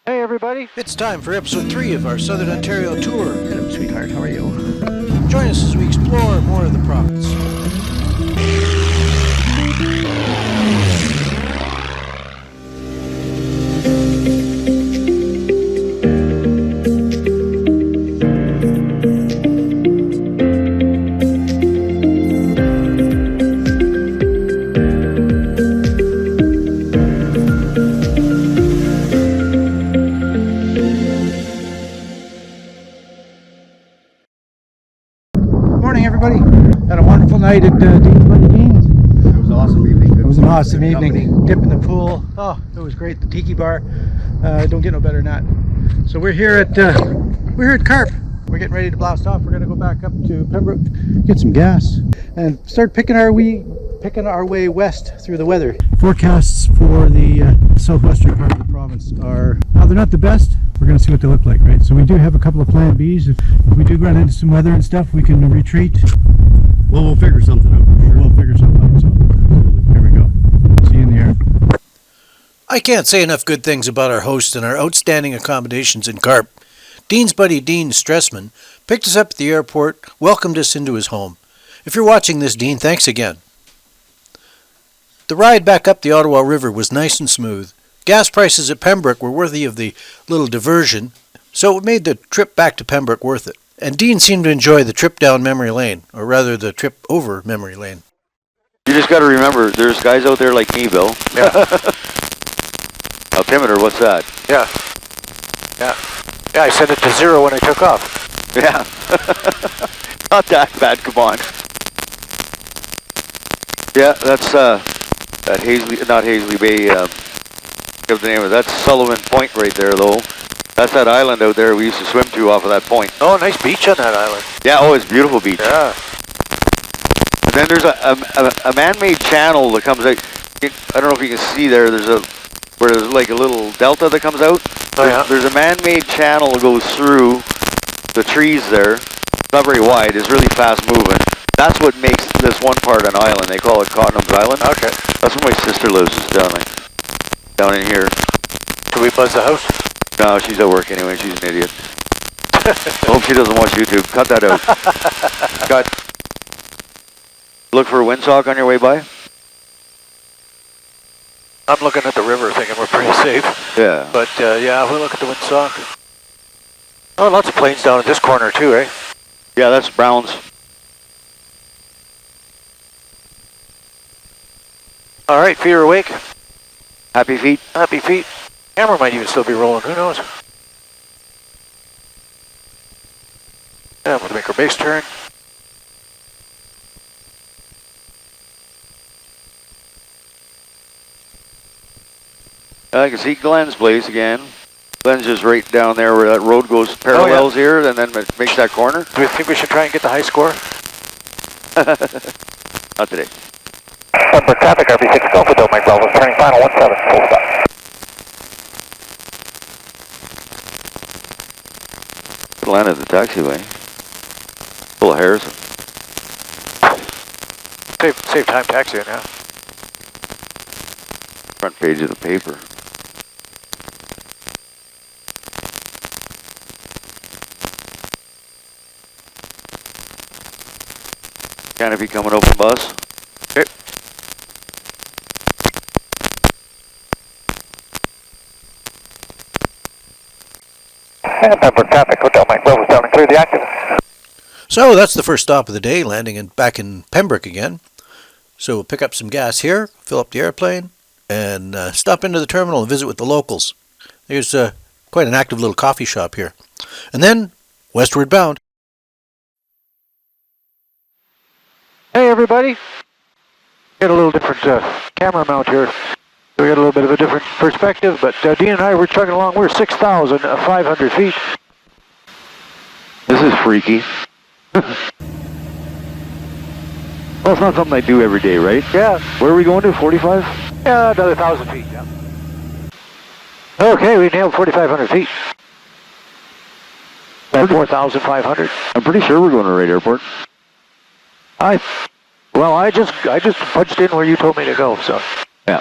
Hey everybody, It's time for episode 3 of our Southern Ontario tour. hello sweetheart, how are you? Join us as we explore more of the province. Morning everybody, had a wonderful night at Dean's Buddy Dean's. It was an awesome evening. It was an awesome evening, dip in the pool, oh it was great, the tiki bar, don't get no better than that. So we're here at Carp. We're getting ready to blast off. We're going to go back up to Pembroke, get some gas, and start picking our way west through the weather. Forecasts for the southwestern part of the province are, now they're not the best. We're going to see what they look like, right? So we do have a couple of plan Bs. If we do run into some weather and stuff, we can retreat. Well, we'll figure something out. For sure. We'll figure something out. So here we go. See you in the air. I can't say enough good things about our host and our outstanding accommodations in Karp. Dean's buddy Dean Stressman picked us up at the airport, welcomed us into his home. If you're watching this, Dean, thanks again. The ride back up the Ottawa River was nice and smooth. Gas prices at Pembroke were worthy of the little diversion, so it made the trip back to Pembroke worth it. And Dean seemed to enjoy the trip down memory lane, or rather the trip over memory lane. You just got to remember, there's guys out there like me, Bill. Yeah. Altimeter, what's that? Yeah. Yeah, I set it to 0 when I took off. Yeah. Not that bad, come on. Yeah, that's that Hazley, not Hazley Bay, give the name of it. That's Sullivan Point right there, though. That's that island out there we used to swim to off of that point. Oh, nice beach on that island. Yeah, oh, it's a beautiful beach. Yeah. And then there's a man-made channel that comes out. I don't know if you can see there. Where there's like a little delta that comes out. Oh, yeah. There's a man-made channel that goes through the trees there. It's not very wide. It's really fast moving. That's what makes this one part an island. They call it Cottenham's Island. Okay. That's where my sister lives, is down in here. Should we buzz the house? No, she's at work anyway. She's an idiot. Hope she doesn't watch YouTube. Cut that out. Got. Look for a windsock on your way by. I'm looking at the river thinking we're pretty safe. Yeah. But yeah, we'll look at the windsock. Oh, lots of planes down in this corner too, eh? Yeah, that's Brown's. All right, feet are awake. Happy feet. Happy feet. Camera might even still be rolling, who knows? Yeah, we'll make our base turn. I can see Glenn's place again. Glenn's just right down there where that road goes parallels here, and then it makes that corner. Do we think we should try and get the high score? Not today. Pembroke traffic, RV6 Golf with Mike Bravo, turning final 17, full stop. Land at the taxiway. Full of Harrison. Save time taxiing now. Front page of the paper. Canopy coming open bus. Okay. And Pembroke traffic, Hotel Mike Bravo, down and clear the active. So that's the first stop of the day, landing back in Pembroke again. So we'll pick up some gas here, fill up the airplane, and stop into the terminal and visit with the locals. There's quite an active little coffee shop here. And then, westward bound. Hey everybody. Got a little different camera mount here. So we got a little bit of a different perspective, but Dean and I were chugging along. We're 6,500 feet. This is freaky. Well, it's not something I do every day, right? Yeah. Where are we going to, 45? Yeah, another 1,000 feet, yeah. Okay, we nailed 4,500 feet. At 4,500. I'm pretty sure we're going to Wright Airport. I just punched in where you told me to go, so. Yeah.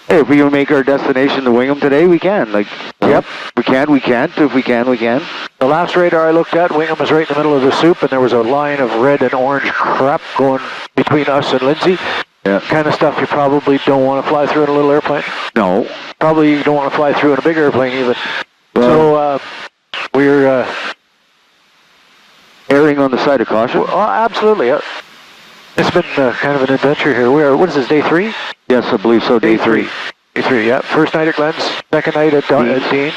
Hey, if we can make our destination to Wingham today, we can. Like, Yep. We can't. If we can, we can. The last radar I looked at, Wingham was right in the middle of the soup, and there was a line of red and orange crap going between us and Lindsay. Yeah. Kind of stuff you probably don't want to fly through in a little airplane. No. Probably you don't want to fly through in a big airplane even. Well, So we're erring on the side of caution. well, absolutely. It's been kind of an adventure here. What is this, day 3? Yes, I believe so. Day 3. Day 3, yeah. First night at Glenn's, second night at Dean's.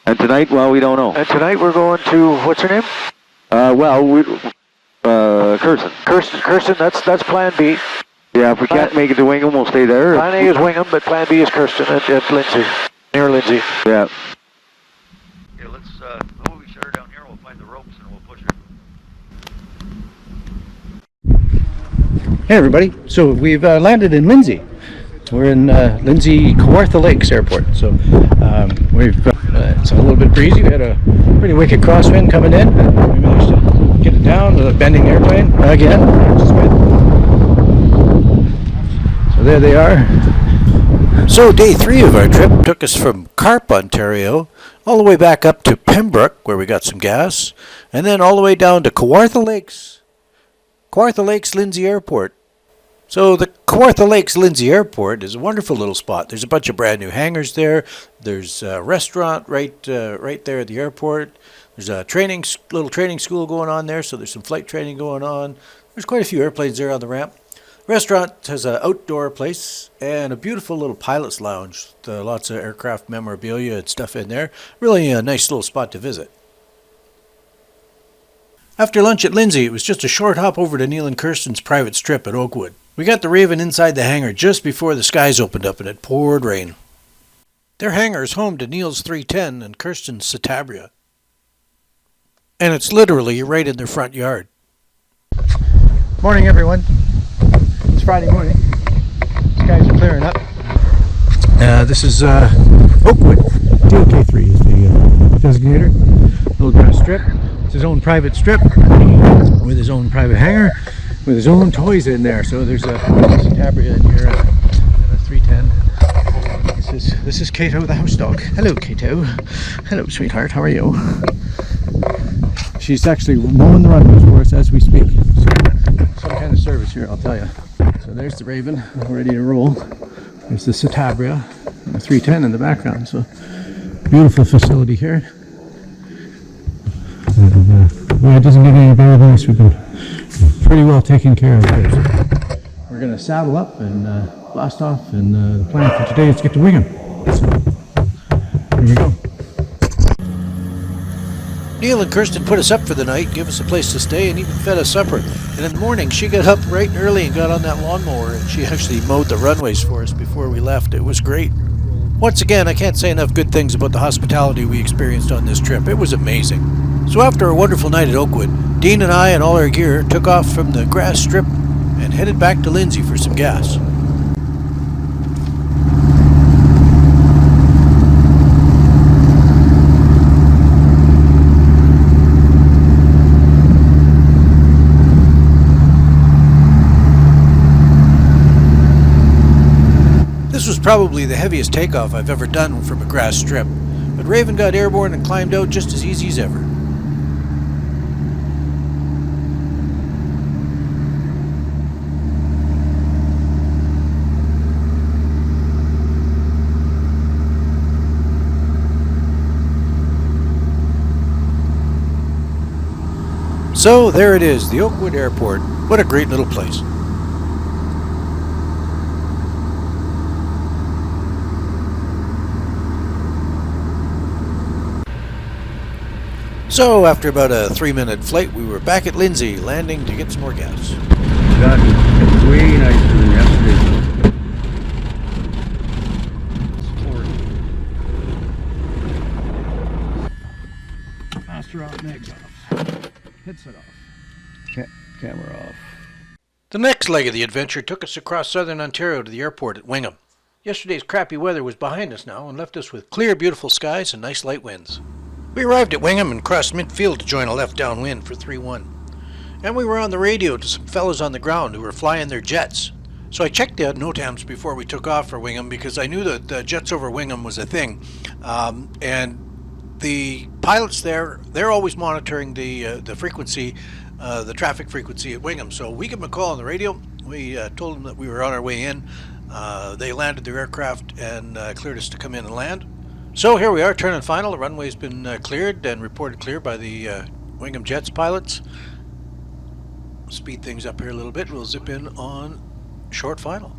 And tonight, well, we don't know. And tonight we're going to, what's her name? Kirsten. Kirsten, that's plan B. Yeah, if we can't make it to Wingham, we'll stay there. Plan A is Wingham, but plan B is Kirsten at Lindsay, near Lindsay. Yeah. Yeah, let's, oh, we shut her down here, we'll find the ropes and we'll push her. Hey everybody, so we've landed in Lyndsay. We're in Lyndsay Kawartha Lakes Airport. So it's a little bit breezy. We had a pretty wicked crosswind coming in. We managed to get it down without bending the airplane again, which is good. So there they are. So day 3 of our trip took us from Carp, Ontario, all the way back up to Pembroke, where we got some gas, and then all the way down to Kawartha Lakes, Lindsay Airport. So the Kawartha Lakes Lindsay Airport is a wonderful little spot. There's a bunch of brand new hangars there. There's a restaurant right there at the airport. There's a little training school going on there, so there's some flight training going on. There's quite a few airplanes there on the ramp. The restaurant has an outdoor place and a beautiful little pilot's lounge. Lots of aircraft memorabilia and stuff in there. Really a nice little spot to visit. After lunch at Lindsay, it was just a short hop over to Neil and Kirsten's private strip at Oakwood. We got the Raven inside the hangar just before the skies opened up and it poured rain. Their hangar is home to Neil's 310 and Kirsten's Citabria. And it's literally right in their front yard. Morning everyone. It's Friday morning. Skies are clearing up. This is Oakwood. TOK3 is the designator. Little grass strip. It's his own private strip with his own private hangar with his own toys in there. So there's a Citabria in here and a 310. This is Kato the house dog. Hello Kato. Hello sweetheart, how are you? She's actually mowing the runways for us as we speak. So, some kind of service here, I'll tell you. So there's the Raven, ready to roll. There's the Citabria, and the 310 in the background. So beautiful facility here. And, it doesn't get any better than this. We've been pretty well taken care of here. So we're going to saddle up and blast off, and the plan for today is to get to Wingham. So here we go. Neil and Kirsten put us up for the night, gave us a place to stay, and even fed us supper. And in the morning, she got up bright and early and got on that lawnmower, and she actually mowed the runways for us before we left. It was great. Once again, I can't say enough good things about the hospitality we experienced on this trip. It was amazing. So after a wonderful night at Oakwood, Dean and I and all our gear took off from the grass strip and headed back to Lindsay for some gas. This was probably the heaviest takeoff I've ever done from a grass strip, but Raven got airborne and climbed out just as easy as ever. So there it is, the Oakwood Airport. What a great little place. So after about a 3-minute flight, we were back at Lindsay, landing to get some more gas. God, it's way nicer than yesterday. Master off, negs off. Headset off. Camera off. The next leg of the adventure took us across southern Ontario to the airport at Wingham. Yesterday's crappy weather was behind us now and left us with clear, beautiful skies and nice light winds. We arrived at Wingham and crossed midfield to join a left downwind for 3-1. And we were on the radio to some fellows on the ground who were flying their jets. So I checked the NOTAMs before we took off for Wingham because I knew that jets over Wingham was a thing, and the pilots there, they're always monitoring the frequency, the traffic frequency at Wingham. So we give them a call on the radio. We told them that we were on our way in. They landed their aircraft and cleared us to come in and land. So here we are, turn and final. The runway's been cleared and reported clear by the Wingham Jets pilots. Speed things up here a little bit. We'll zip in on short final.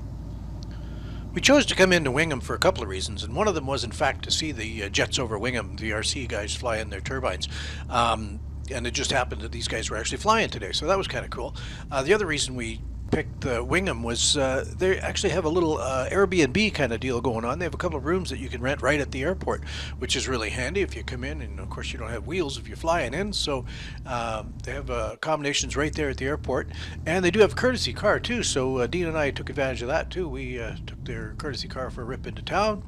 We chose to come into Wingham for a couple of reasons, and one of them was in fact to see the jets over Wingham, the RC guys fly in their turbines. And it just happened that these guys were actually flying today, so that was kind of cool. The other reason we picked Wingham was they actually have a little Airbnb kind of deal going on. They have a couple of rooms that you can rent right at the airport, which is really handy if you come in, and of course you don't have wheels if you're flying in, so they have accommodations right there at the airport, and they do have a courtesy car too, so Dean and I took advantage of that too. We took their courtesy car for a rip into town.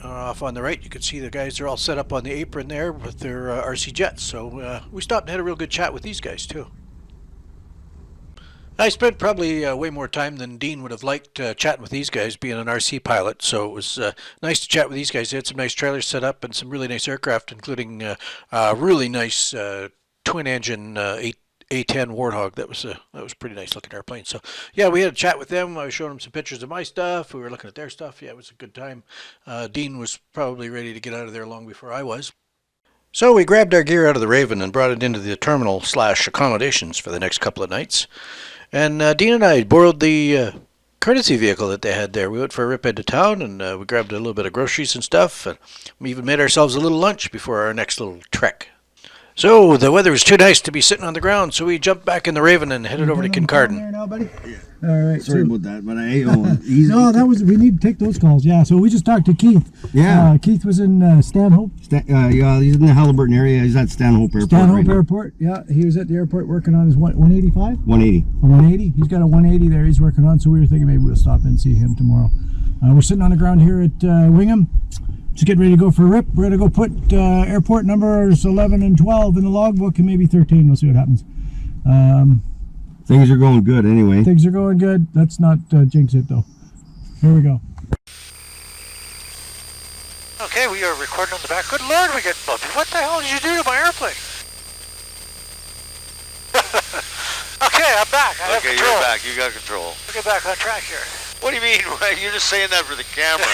Off on the right, you can see the guys are all set up on the apron there with their RC jets, so we stopped and had a real good chat with these guys too. I spent probably way more time than Dean would have liked chatting with these guys, being an RC pilot, so it was nice to chat with these guys. They had some nice trailers set up and some really nice aircraft, including a really nice twin-engine A10 Warthog. That was a pretty nice looking airplane. So yeah, we had a chat with them. I was showing them some pictures of my stuff. We were looking at their stuff. Yeah, it was a good time. Dean was probably ready to get out of there long before I was. So we grabbed our gear out of the Raven and brought it into the terminal/accommodations for the next couple of nights. And Dean and I borrowed the courtesy vehicle that they had there. We went for a rip into town, and we grabbed a little bit of groceries and stuff, and we even made ourselves a little lunch before our next little trek. So the weather was too nice to be sitting on the ground, so we jumped back in the Raven and headed over to Kincardine. There now, buddy? Yeah. All right. Sorry about that, but easy. No, we need to take those calls. Yeah. So we just talked to Keith. Yeah. Keith was in Stanhope. Yeah, he's in the Halliburton area. He's at Stanhope Airport. Stanhope Airport. Yeah, he was at the airport working on his 185. 180. A 180. He's got a 180 there. He's working on. So we were thinking maybe we'll stop in and see him tomorrow. We're sitting on the ground here at Wingham. Just getting ready to go for a rip. We're going to go put airport numbers 11 and 12 in the logbook, and maybe 13. We'll see what happens. Things are going good anyway. Things are going good. Let's not jinx it, though. Here we go. Okay, we are recording on the back. Good Lord, we get bumpy. What the hell did you do to my airplane? Okay, I'm back. I have control. You're back. You got control. We'll get back on track here. What do you mean? You're just saying that for the camera.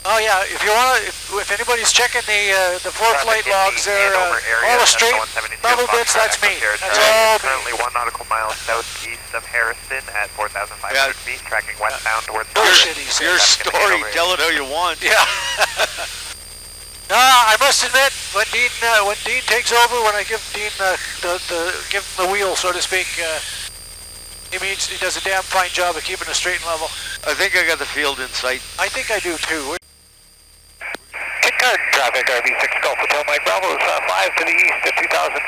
Oh yeah, if you want to, if anybody's checking the four flight logs, they're all the straight level bits. That's me. That's all me. Currently 1 nautical mile southeast of Harrison at 4,500 feet, tracking westbound towards Bullshit, he said. Your story. Tell it how you want. Yeah. No, I must admit, when Dean takes over, when I give Dean give him the wheel, so to speak, he does a damn fine job of keeping it straight and level. I think I got the field in sight. I think I do too. Kincardine traffic, RV6 Gulf Hotel Mike Bravo is 5 to the east at 2,500.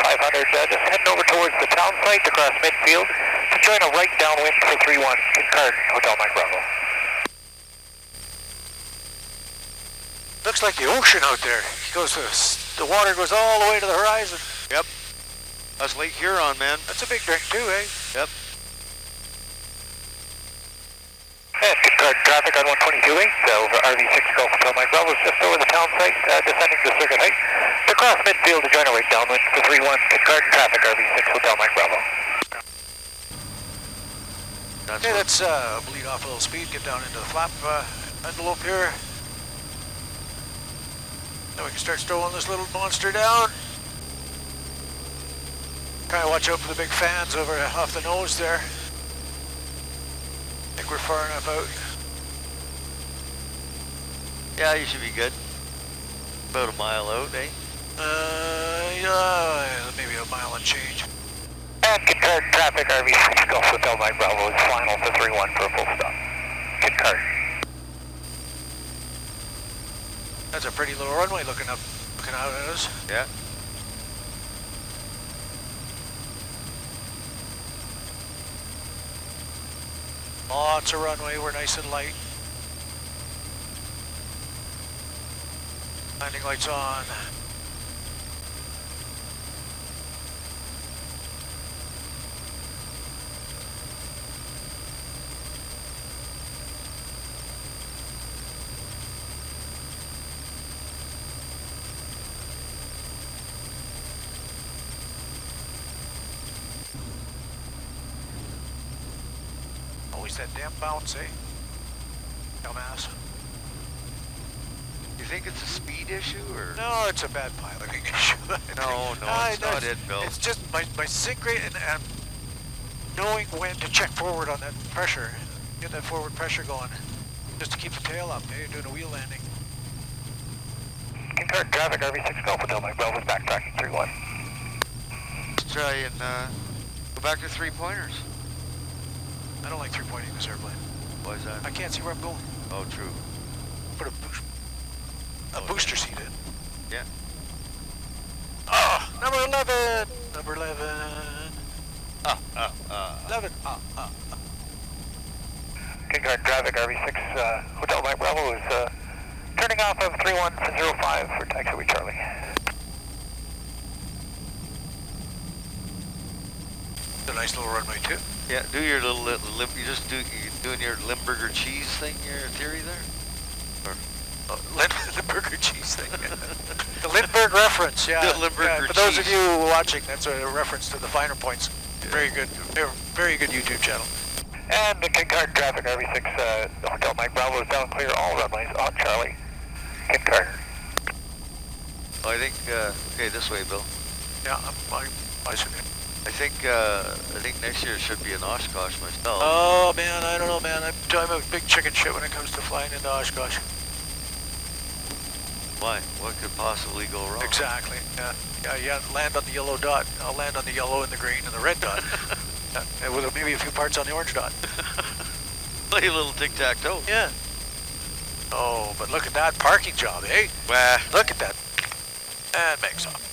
Just heading over towards the town site to cross midfield to join a right downwind for 31 Kincardine Hotel Mike Bravo. Looks like the ocean out there. The water goes all the way to the horizon. Yep. That's Lake Huron, man. That's a big drink too, eh? Yep. And Kincardine traffic on 122.8, so RV6 Gulf Hotel Mike Bravo is just over the town site, descending to circuit height to cross midfield to join a right downwind for 31 Kincardine traffic, RV6 Hotel Mike Bravo. Okay, let's bleed off a little speed, get down into the flap envelope here. Then we can start throwing this little monster down. Kind of watch out for the big fans over off the nose there. I think we're far enough out. Yeah, you should be good. About a mile out, eh? Yeah, maybe a mile and change. And Kincardine traffic, RV6 Gulf Hotel Mike Bravo is final for 31 for a full stop. Kincardine. That's a pretty little runway looking out at us. Yeah. Lots of runway, we're nice and light. Landing lights on. increase that damn bounce, eh? Dumbass. You think it's a speed issue, or? No, it's a bad piloting issue. No, it's not it, Bill. It's just my sync rate and knowing when to check forward on that pressure. Get that forward pressure going. Just to keep the tail up, eh? You're doing a wheel landing. Kincardine traffic, RV6 Golf Hotel Mike Bravo's backtracking 3-1. Let's try and go back to 3-pointers. I don't like 3-pointing this airplane. Why is that? I can't see where I'm going. Oh, true. Put a booster seat in. Yeah. Ah, number 11. Number 11. 11. Kincardine traffic, RV6 Hotel Mike Bravo is turning off of 31 for 05 for taxiway Charlie. It's a nice little runway too. Yeah, do your little you just doing your Limburger cheese thing, your theory there? Or Lindbergh cheese thing. The Lindbergh reference, yeah. The Limburger for those of cheese. you watching, that's a reference to the finer points. Very good, very good YouTube channel. And the Kincardine traffic, RV6 Hotel Mike Bravo is down clear all runways on Charlie. Kincardine. I think okay, this way, Bill. Yeah, I think next year should be an Oshkosh myself. Oh man, I don't know, man. I'm a big chicken shit when it comes to flying into Oshkosh. Why? What could possibly go wrong? Exactly. Yeah. Land on the yellow dot. I'll land on the yellow and the green and the red dot. And with maybe a few parts on the orange dot. Play a little tic-tac-toe. Yeah. Oh, but look at that parking job, eh? Wah. Look at that. And makes off.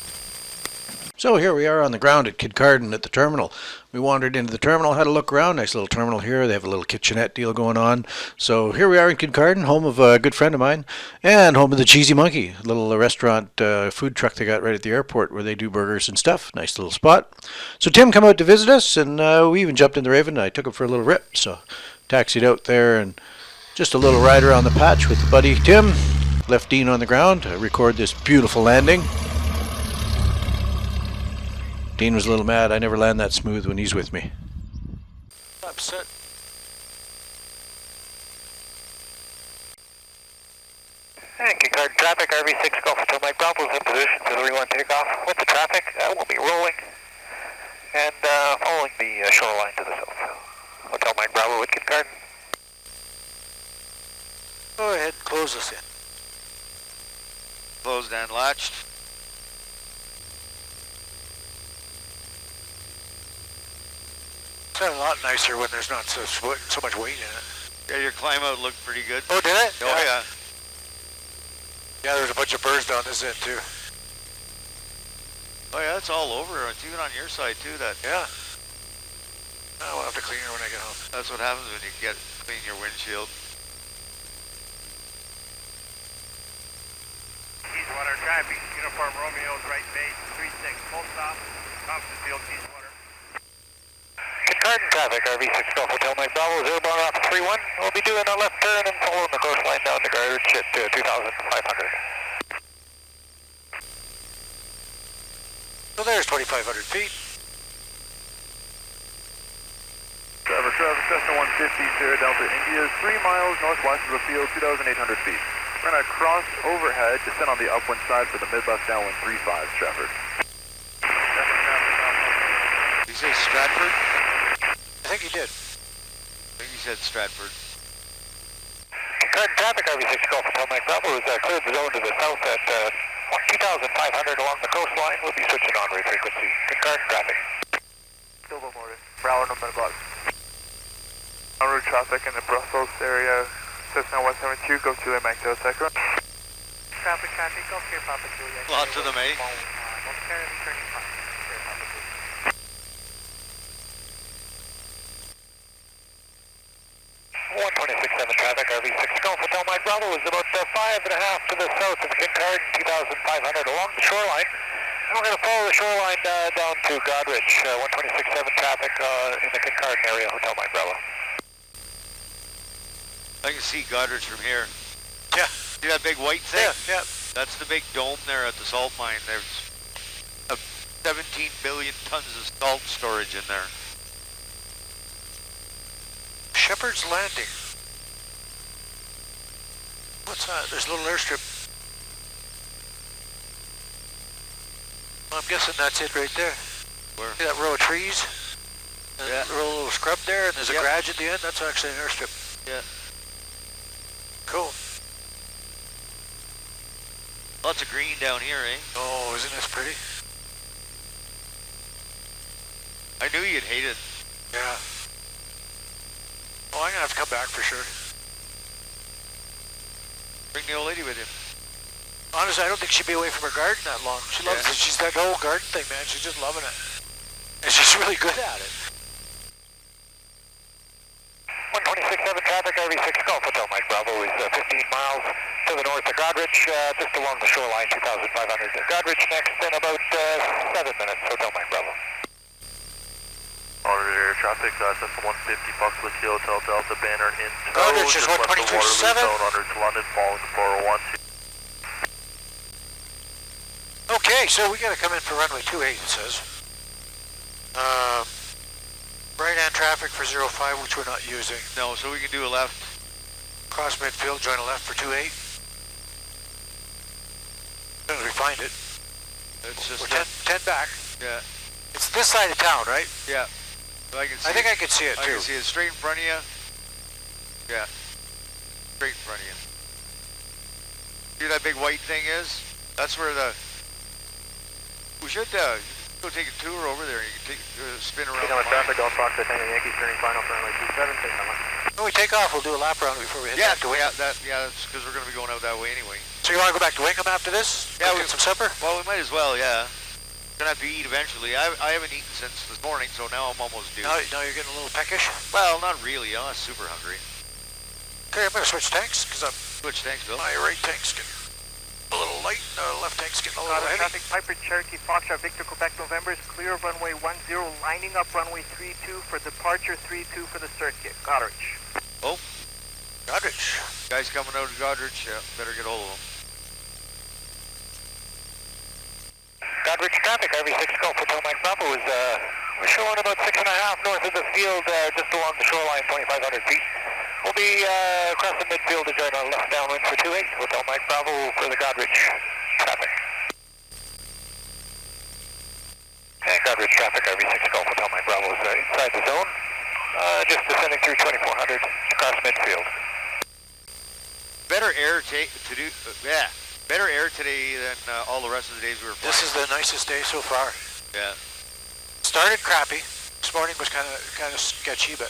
So here we are on the ground at Kincardine at the terminal. We wandered into the terminal, had a look around. Nice little terminal here. They have a little kitchenette deal going on. So here we are in Kincardine, home of a good friend of mine, and home of the Cheezy Monkey, a little restaurant food truck they got right at the airport where they do burgers and stuff. Nice little spot. So Tim come out to visit us, and we even jumped in the Raven. I took him for a little rip, so taxied out there and just a little ride around the patch with buddy Tim. Left Dean on the ground to record this beautiful landing. Dean was a little mad. I never land that smooth when he's with me. Upset. And Kincardine traffic, RV6 Golf Hotel Mike Bravo's in position for the 3-1 takeoff. With the traffic, we'll be rolling and following the shoreline to the south. Hotel Mike Bravo with Kincardine. Go ahead, close us in. Closed and latched. It's a lot nicer when there's not so much weight in it. Yeah, your climb out looked pretty good. Oh, did it? Oh, yeah. Yeah, there's a bunch of birds down this end, too. Oh, yeah, it's all over. It's even on your side, too. Yeah. I'll have to clean it when I get home. That's what happens when you clean your windshield. Eastwater traffic, Uniform Romeo's right base, 36, full stop, Thompson Field, Eastwater. Kincardine traffic, RV6 Golf Hotel Mike Bravo, airborne off 3-1. We'll be doing a left turn and following the coastline down to Goderich at 2,500. So there's 2,500 feet. Traffic, Cessna 150, Sierra Delta India, 3 miles northwest of the field, 2,800 feet. We're going to cross overhead, descend on the upwind side for the mid-left downwind 35, Stratford. Did you say Stratford? I think he did. I think you said Stratford. Kincardine traffic, RV6 Golf Hotel Mike Bravo has cleared the zone to the south at 2,500 along the coastline. We'll be switching on rate frequency. Kincardine traffic. Silva Motor, Broward number block. En route traffic in the Brussels area, Cessna 172, go to Lima, Echo Sector. Traffic, Golf Clear Papa Julia. Lots of them, eh? Turning 126.7 traffic, RV6 Golf Hotel Mike Bravo is about 5.5 to the south of Kincardine, 2,500 along the shoreline. And we're going to follow the shoreline down to Goderich, 126.7 traffic in the Kincardine area, Hotel Mike Bravo. I can see Goderich from here. Yeah. See that big white thing? Yeah. That's the big dome there at the salt mine. There's 17 billion tons of salt storage in there. Shepherd's Landing. What's that? There's a little airstrip. I'm guessing that's it right there. Where? See that row of trees? And Yeah. a little scrub there, and there's a Yep. garage at the end. That's actually an airstrip. Yeah. Cool. Lots of green down here, eh? Oh, isn't this pretty? I knew you'd hate it. Yeah. Oh, I'm gonna have to come back for sure. Bring the old lady with you. Honestly, I don't think she'd be away from her garden that long. She loves it. She's that whole garden thing, man. She's just loving it. And she's really good at it. 126.7 traffic, RV6 Golf Hotel Mike Bravo is 15 miles to the north of Goderich, just along the shoreline, 2,500 to Goderich next in about 7 minutes, Hotel Mike Bravo. Auditor traffic, Cessna 150, Buxley Hill, Hotel Delta banner in tow. Goderich is Just left the 122.7. Waterloo zone under to London, following the 401. Okay, so we gotta come in for runway 28, it says. Right-hand traffic for 05, which we're not using. No, so we can do a left. Cross midfield, join a left for 28. As soon as we find it. It's just We're 10 back. yeah, It's this side of town, right? yeah. I can see I think it. I could see it I too. can see it straight in front of you. Yeah, straight in front of you. See that big white thing is? That's where the. We should go take a tour over there. You can take spin around. traffic, Golf Fox, attending Yankees, turning final for runway 27, take on When we take off, we'll do a lap round before we head Yeah, back to Wingham. that's because we're going to be going out that way anyway. So you want to go back to Wingham after this? Yeah, Go we- get some supper? Well, we might as well, yeah. Gonna have to eat eventually. I haven't eaten since this morning, so now I'm almost due. Now you're getting a little peckish? Well, not really. I'm not super hungry. Okay, I'm going to switch tanks, because Which thanks, Bill. my right tank's getting a little light, and the left tank's getting a little heavy. traffic, Piper Cherokee Foxtrot Victor Quebec November is clear of runway 10, lining up runway 32 for departure 32 for the circuit, Goderich. Goderich. Guys coming out of Goderich, yeah, better get hold of them. Goderich traffic, RV6 Golf Hotel Mike Bravo is we're showing about 6.5 north of the field, just along the shoreline, 2,500 feet. We'll be across the midfield to join our left downwind for 28, Hotel Mike Bravo for the Goderich traffic. And Goderich traffic, RV6 Golf Hotel Mike Bravo is inside the zone, just descending through 2,400 across midfield. Better air better air today than all the rest of the days we were flying. This is the nicest day so far. Yeah. Started crappy. This morning was kind of sketchy, but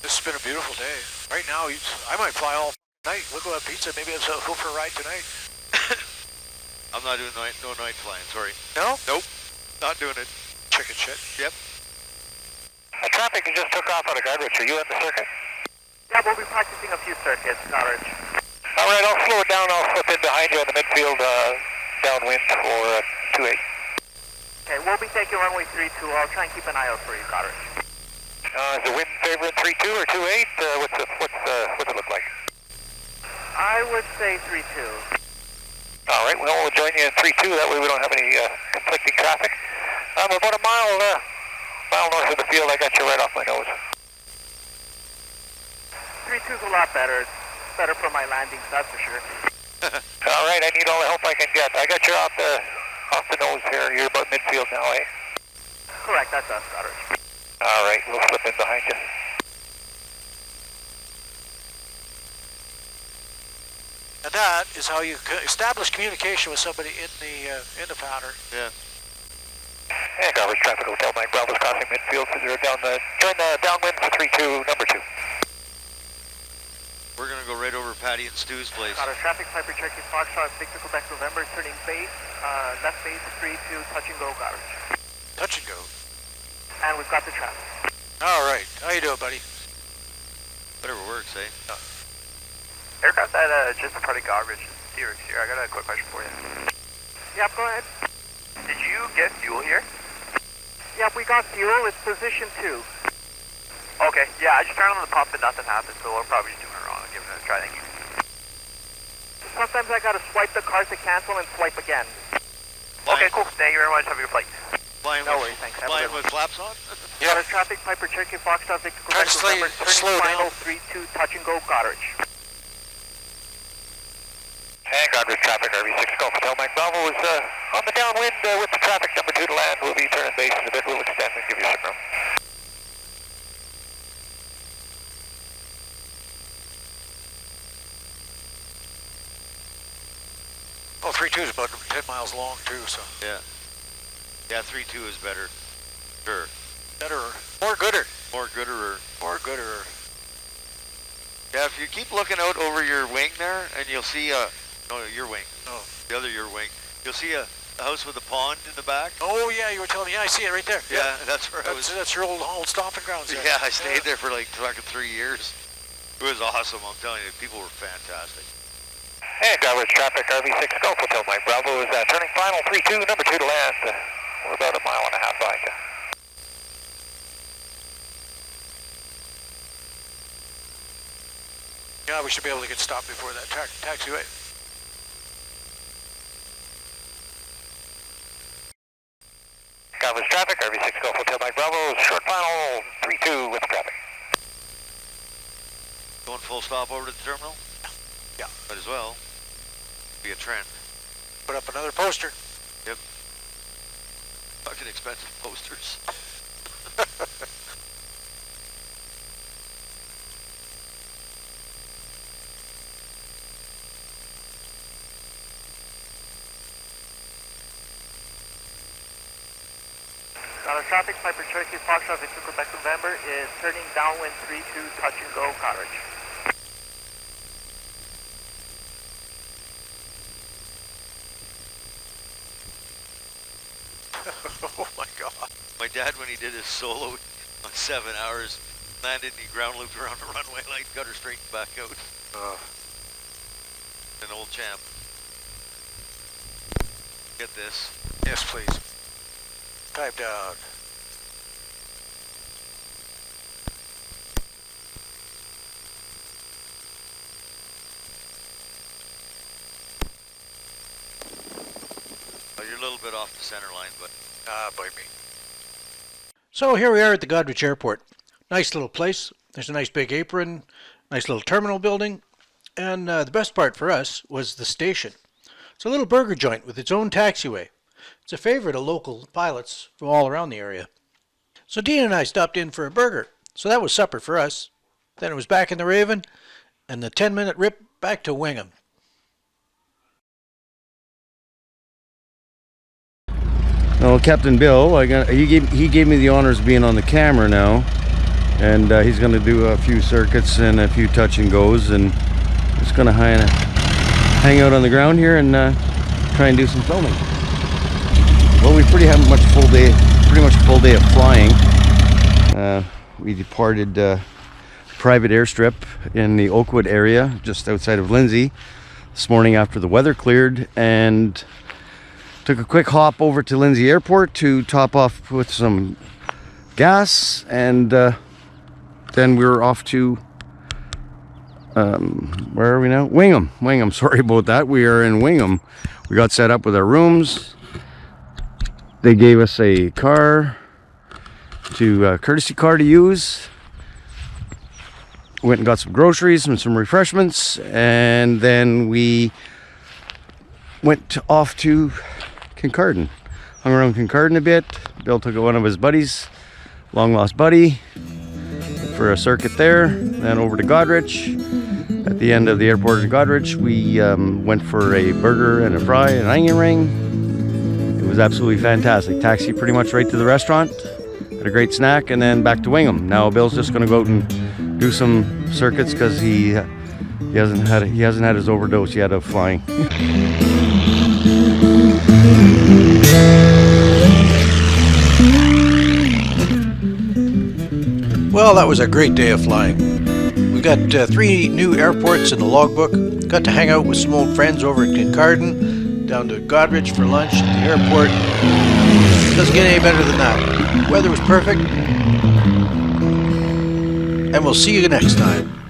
this has been a beautiful day. Right now, I might fly all night. We'll go have pizza. Maybe I'll go for a ride tonight. I'm not doing no night flying, sorry. No? Nope. Not doing it. Chicken shit. Yep. Traffic just took off out of Goderich. Are you at the circuit? Yeah, we'll be practicing a few circuits, Goderich. All right, I'll slow it down. I'll slip in behind you in the midfield, downwind for 28. Okay, we'll be taking runway 32. I'll try and keep an eye out for you, Goderich. Is the wind favoring 32 or 28? What's it look like? I would say 32. All right, well, we'll join you in 32. That way we don't have any conflicting traffic. I'm about a mile north of the field. I got you right off my nose. 32's a lot better. It's better for my landings, that's for sure. All right, I need all the help I can get. I got you off the nose here. You're about midfield now, eh? Correct, that's us, Goderich. All right, we'll slip in behind you. And that is how you establish communication with somebody in the pattern. Yeah. And Goderich traffic, Hotel Mike Bravo's crossing midfield. Join the downwind for 32, number 2. We're gonna go right over Patty and Stu's place. Goderich traffic, Piper Cherokee Foxtrot, Victor Quebec November, turning base, left base 32, touch and go, Goderich. Touch and go. And we've got the traffic. All right. How you doing, buddy? Whatever works, eh? Aircraft that just departed Goderich, Goderich here. I got a quick question for you. Yep, go ahead. Did you get fuel here? Yep, we got fuel. It's position 2. Okay, yeah, I just turned on the pump and nothing happened, so we're probably just doing it wrong. I'll give it a try, thank you. Sometimes I gotta swipe the card to cancel and swipe again. Okay, cool. Thank you very much. Have a good flight. Flying No with, worries, thanks. Have a Flying good with flaps on? Yeah. Traffic, Piper Cherokee, Foxtrot, Victor, Try to Quebec, November, slow turning final, down. 3-2, touch and go, Goderich. And Goderich traffic, RV6 Golf Hotel Mike Bravo is on the downwind with the traffic number 2 to land. We'll be turning base in a bit. We'll extend and give you some room. Oh, 3-2 is about 10 miles long too, so. Yeah. Yeah, 3-2 is better. Sure. Better, more gooder. More gooder. More gooder. Yeah, if you keep looking out over your wing there, and you'll see no, your wing. Oh. The other your wing. You'll see a house with a pond in the back. Oh yeah, you were telling me. Yeah, I see it right there. Yeah, that's where I was. That's your old stomping grounds. Yeah, I stayed there for like fucking 3 years. It was awesome, I'm telling you. People were fantastic. And Goderich traffic, RV6 Golf Hotel Mike Bravo is turning final, 3-2, number 2 to land. We're about 1.5 miles by you. Yeah, we should be able to get stopped before that taxiway. Goderich traffic, RV6 Golf Hotel Mike Bravo, short final, 3-2 with traffic. Going full stop over to the terminal? Yeah. Might as well. Be a trend. Put up another poster. Yep. Fucking expensive posters. Traffic, Piper Cherokee, Foxtrot, Victor, Quebec, November is turning downwind 3-2, touch and go, Goderich. Oh my God. My dad, when he did his solo on 7 hours, landed and he ground looped around the runway line, got her straight back out. An old champ. Get this. Yes, please. Type down. You're a little bit off the center line, but Bite me. So here we are at the Goderich Airport. Nice little place. There's a nice big apron, nice little terminal building, and the best part for us was the station. It's a little burger joint with its own taxiway. It's a favorite of local pilots from all around the area. So Dean and I stopped in for a burger. So that was supper for us. Then it was back in the Raven, and the 10-minute rip back to Wingham. Well, Captain Bill, he gave me the honors of being on the camera now, and he's going to do a few circuits and a few touch and goes, and just going to hang out on the ground here and try and do some filming. Well, we pretty much a full day of flying. We departed private airstrip in the Oakwood area, just outside of Lindsay, this morning after the weather cleared, and took a quick hop over to Lindsay Airport to top off with some gas, and then we were off to where are we now? Wingham. Sorry about that. We are in Wingham. We got set up with our rooms. They gave us a car courtesy car to use. Went and got some groceries and some refreshments, and then we went off to Kincardine. Hung around Kincardine a bit. Bill took one of his buddies, long lost buddy, for a circuit there. Then over to Goderich. At the end of the airport in Goderich, we went for a burger and a fry and an onion ring. It was absolutely fantastic. Taxi pretty much right to the restaurant. Had a great snack, and then back to Wingham. Now Bill's just going to go out and do some circuits because he hasn't had his overdose yet of flying. Well, that was a great day of flying. We got 3 new airports in the logbook. Got to hang out with some old friends over at Kincardine, down to Goderich for lunch at the airport. Doesn't get any better than that. Weather was perfect. And we'll see you next time.